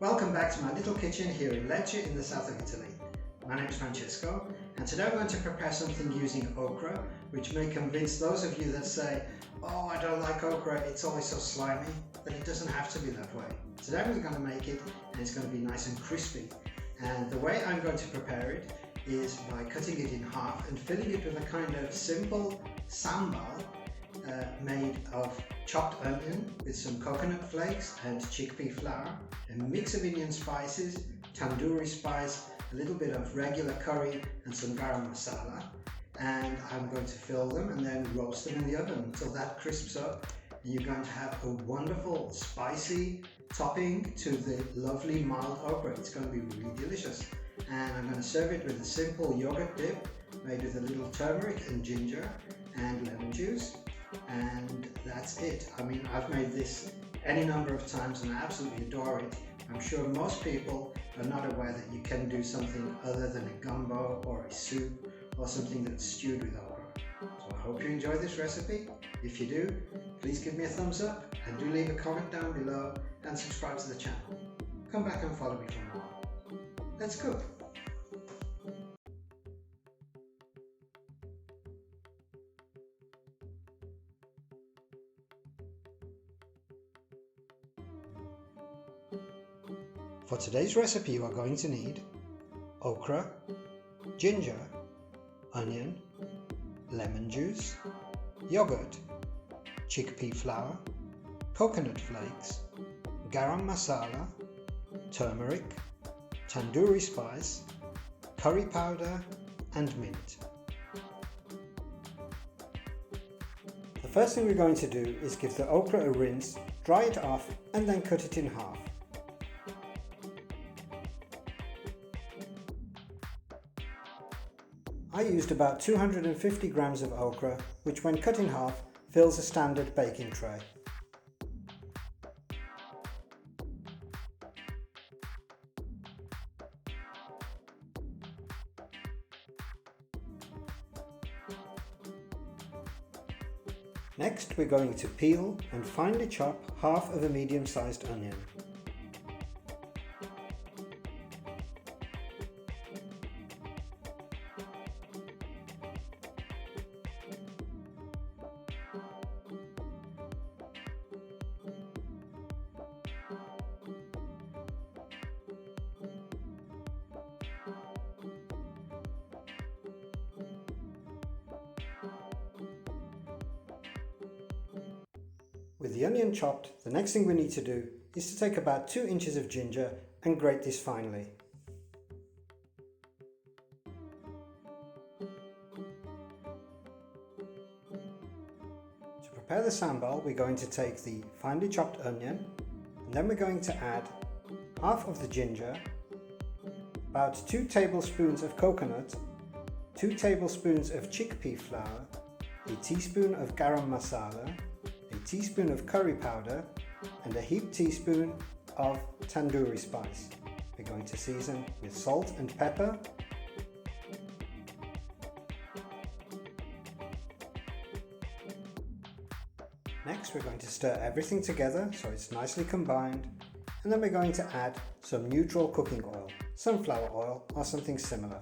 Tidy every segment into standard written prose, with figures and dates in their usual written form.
Welcome back to my little kitchen here in Lecce in the south of Italy. My name is Francesco and today I'm going to prepare something using okra, which may convince those of you that say, oh, I don't like okra, it's always so slimy, but it doesn't have to be that way. Today we're going to make it and it's going to be nice and crispy. And the way I'm going to prepare it is by cutting it in half and filling it with a kind of simple sambal made of chopped onion with some coconut flakes and chickpea flour, a mix of Indian spices, tandoori spice, a little bit of regular curry and some garam masala, and I'm going to fill them and then roast them in the oven until that crisps up, and you're going to have a wonderful spicy topping to the lovely mild okra. It's going to be really delicious, and I'm going to serve it with a simple yogurt dip made with a little turmeric and ginger and lemon juice. And that's it. I mean, I've made this any number of times and I absolutely adore it. I'm sure most people are not aware that you can do something other than a gumbo or a soup or something that's stewed with okra. So I hope you enjoy this recipe. If you do, please give me a thumbs up and do leave a comment down below and subscribe to the channel. Come back and follow me for more. Let's cook. For today's recipe you are going to need okra, ginger, onion, lemon juice, yogurt, chickpea flour, coconut flakes, garam masala, turmeric, tandoori spice, curry powder and mint. The first thing we're going to do is give the okra a rinse, dry it off and then cut it in half. I used about 250 grams of okra, which when cut in half fills a standard baking tray. Next we're going to peel and finely chop half of a medium-sized onion. With the onion chopped, the next thing we need to do is to take about 2 inches of ginger and grate this finely. To prepare the sambal, we're going to take the finely chopped onion and then we're going to add half of the ginger, about 2 tablespoons of coconut, 2 tablespoons of chickpea flour, a teaspoon of garam masala, a teaspoon of curry powder and a heaped teaspoon of tandoori spice. We're going to season with salt and pepper. Next we're going to stir everything together so it's nicely combined, and then we're going to add some neutral cooking oil, sunflower oil or something similar.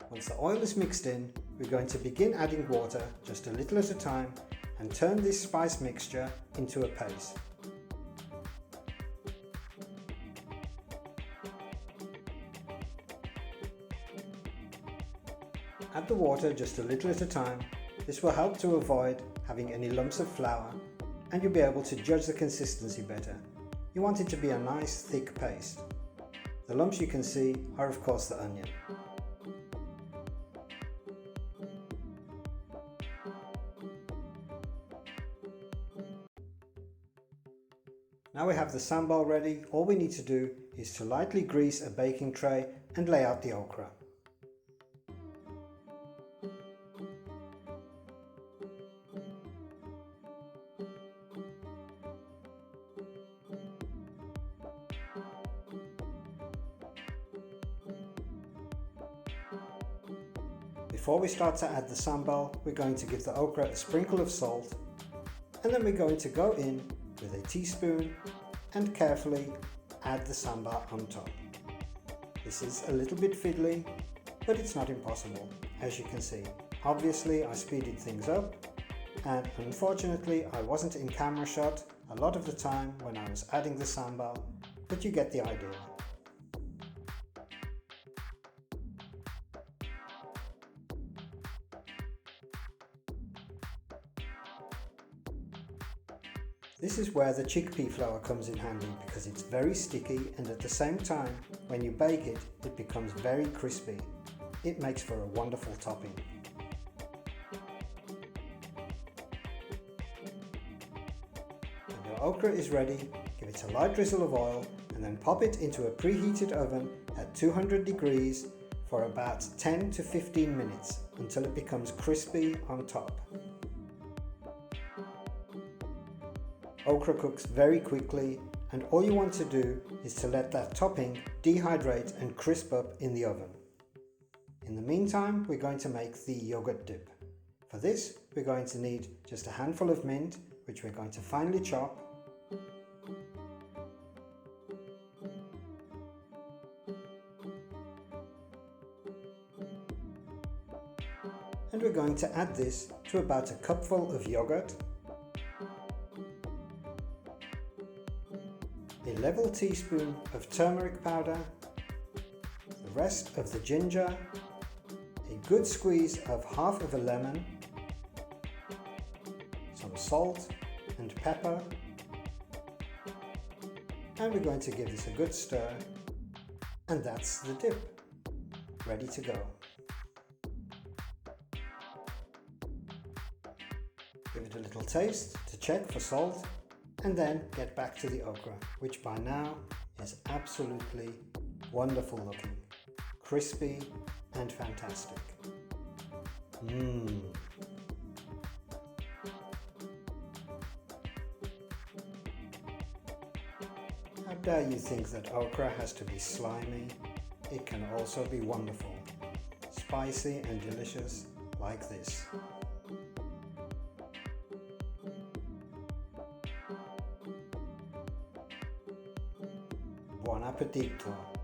Once the oil is mixed in, we're going to begin adding water just a little at a time and turn this spice mixture into a paste. Add the water just a little at a time. This will help to avoid having any lumps of flour and you'll be able to judge the consistency better. You want it to be a nice thick paste. The lumps you can see are of course the onion. Now we have the sambal ready, all we need to do is to lightly grease a baking tray and lay out the okra. Before we start to add the sambal, we're going to give the okra a sprinkle of salt And then we're going to go in with a teaspoon and carefully add the sambal on top. This is a little bit fiddly, but it's not impossible, as you can see. Obviously I speeded things up, and unfortunately I wasn't in camera shot a lot of the time when I was adding the sambal, but you get the idea. This is where the chickpea flour comes in handy, because it's very sticky, and at the same time, when you bake it, it becomes very crispy. It makes for a wonderful topping. When your okra is ready, give it a light drizzle of oil and then pop it into a preheated oven at 200 degrees for about 10 to 15 minutes until it becomes crispy on top. Okra cooks very quickly, and all you want to do is to let that topping dehydrate and crisp up in the oven. In the meantime, we're going to make the yogurt dip. For this, we're going to need just a handful of mint, which we're going to finely chop. And we're going to add this to about a cupful of yogurt, a level teaspoon of turmeric powder, the rest of the ginger, a good squeeze of half of a lemon, some salt and pepper, and we're going to give this a good stir, and that's the dip, ready to go. Give it a little taste to check for salt, and then get back to the okra, which by now is absolutely wonderful looking, crispy and fantastic. How dare you think that okra has to be slimy? It can also be wonderful, spicy and delicious like this. Buon appetito!